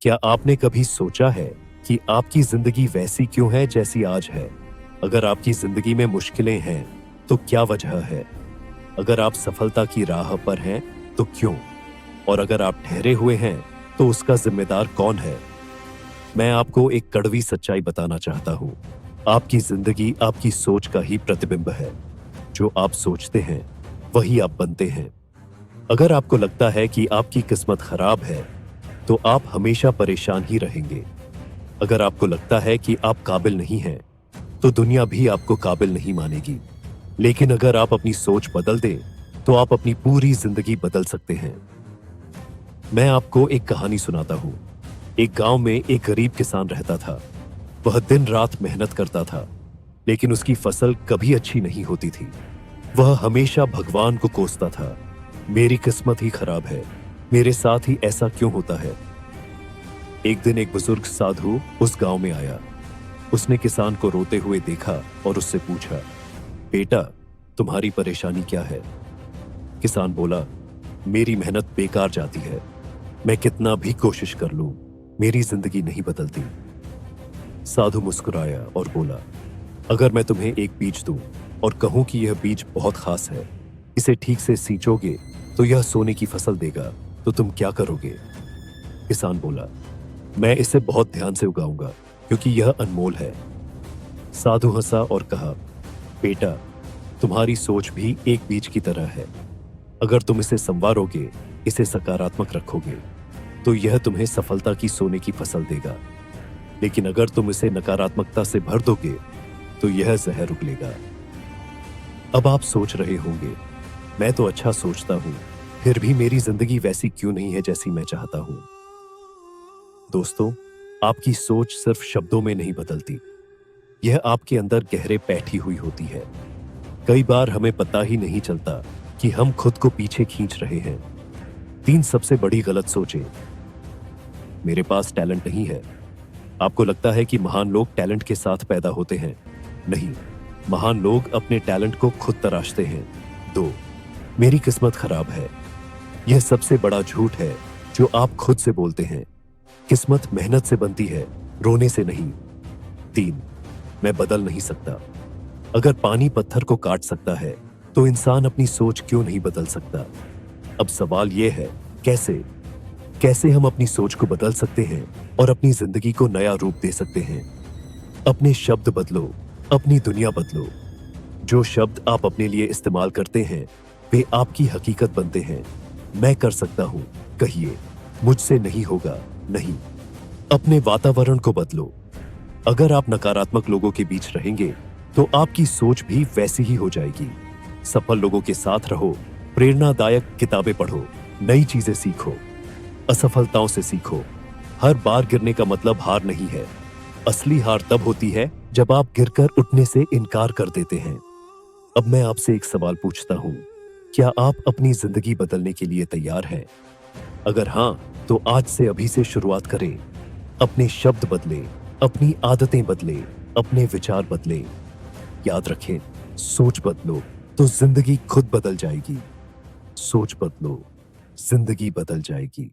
क्या आपने कभी सोचा है कि आपकी जिंदगी वैसी क्यों है जैसी आज है? अगर आपकी जिंदगी में मुश्किलें हैं, तो क्या वजह है? अगर आप सफलता की राह पर हैं, तो क्यों? और अगर आप ठहरे हुए हैं, तो उसका जिम्मेदार कौन है? मैं आपको एक कड़वी सच्चाई बताना चाहता हूं। आपकी जिंदगी आपकी सोच का ही प्रतिबिंब है। जो आप सोचते हैं, वही आप बनते हैं। अगर आपको लगता है कि आपकी किस्मत खराब है, तो आप हमेशा परेशान ही रहेंगे। अगर आपको लगता है कि आप काबिल नहीं हैं, तो दुनिया भी आपको काबिल नहीं मानेगी। लेकिन अगर आप अपनी सोच बदल दें, तो आप अपनी पूरी जिंदगी बदल सकते हैं। मैं आपको एक कहानी सुनाता हूँ। एक गांव में एक गरीब किसान रहता था। वह दिन रात मेहनत करता था, लेकिन उसकी फसल कभी अच्छी नहीं होती थी। वह हमेशा भगवान को कोसता था, मेरी किस्मत ही खराब है, मेरे साथ ही ऐसा क्यों होता है। एक दिन एक बुजुर्ग साधु उस गांव में आया। उसने किसान को रोते हुए देखा और उससे पूछा, बेटा, तुम्हारी परेशानी क्या है? किसान बोला, मेरी मेहनत बेकार जाती है। मैं कितना भी कोशिश कर लूं, मेरी जिंदगी नहीं बदलती। साधु मुस्कुराया और बोला, अगर मैं तुम्हें एक बीज दूं और कहूं कि यह बीज बहुत खास है, इसे ठीक से सींचोगे तो यह सोने की फसल देगा, तो तुम क्या करोगे? किसान बोला, मैं इसे बहुत ध्यान से उगाऊंगा, क्योंकि यह अनमोल है। साधु हंसा और कहा, बेटा, तुम्हारी सोच भी एक बीज की तरह है। अगर तुम इसे संवारोगे, इसे सकारात्मक रखोगे, तो यह तुम्हें सफलता की सोने की फसल देगा। लेकिन अगर तुम इसे नकारात्मकता से भर दोगे, तो यह जहर उगलेगा। अब आप सोच रहे होंगे, मैं तो अच्छा सोचता हूं, फिर भी मेरी जिंदगी वैसी क्यों नहीं है जैसी मैं चाहता हूं। दोस्तों, आपकी सोच सिर्फ शब्दों में नहीं बदलती, यह आपके अंदर गहरे बैठी हुई होती है। कई बार हमें पता ही नहीं चलता कि हम खुद को पीछे खींच रहे हैं। 3 सबसे बड़ी गलत सोचें। मेरे पास टैलेंट नहीं है। आपको लगता है कि महान लोग टैलेंट के साथ पैदा होते हैं? नहीं, महान लोग अपने टैलेंट को खुद तराशते हैं। 2, मेरी किस्मत खराब है। यह सबसे बड़ा झूठ है जो आप खुद से बोलते हैं। किस्मत मेहनत से बनती है, रोने से नहीं। 3, मैं बदल नहीं सकता। अगर पानी पत्थर को काट सकता है, तो इंसान अपनी सोच क्यों नहीं बदल सकता? अब सवाल यह है, कैसे? कैसे हम अपनी सोच को बदल सकते हैं और अपनी जिंदगी को नया रूप दे सकते हैं? अपने शब्द बदलो, अपनी दुनिया बदलो। जो शब्द आप अपने लिए इस्तेमाल करते हैं, वे आपकी हकीकत बनते हैं। मैं कर सकता हूं, कहिए। मुझसे नहीं होगा, नहीं। अपने वातावरण को बदलो। अगर आप नकारात्मक लोगों के बीच रहेंगे, तो आपकी सोच भी वैसी ही हो जाएगी। सफल लोगों के साथ रहो, प्रेरणादायक किताबें पढ़ो, नई चीजें सीखो, असफलताओं से सीखो। हर बार गिरने का मतलब हार नहीं है। असली हार तब होती है जब आप गिरकर उठने से इनकार कर देते हैं। अब मैं आपसे एक सवाल पूछता हूं, क्या आप अपनी जिंदगी बदलने के लिए तैयार हैं? अगर हां, तो आज से अभी से शुरुआत करें। अपने शब्द बदलें, अपनी आदतें बदलें, अपने विचार बदलें। याद रखें, सोच बदलो तो जिंदगी खुद बदल जाएगी। सोच बदलो, जिंदगी बदल जाएगी।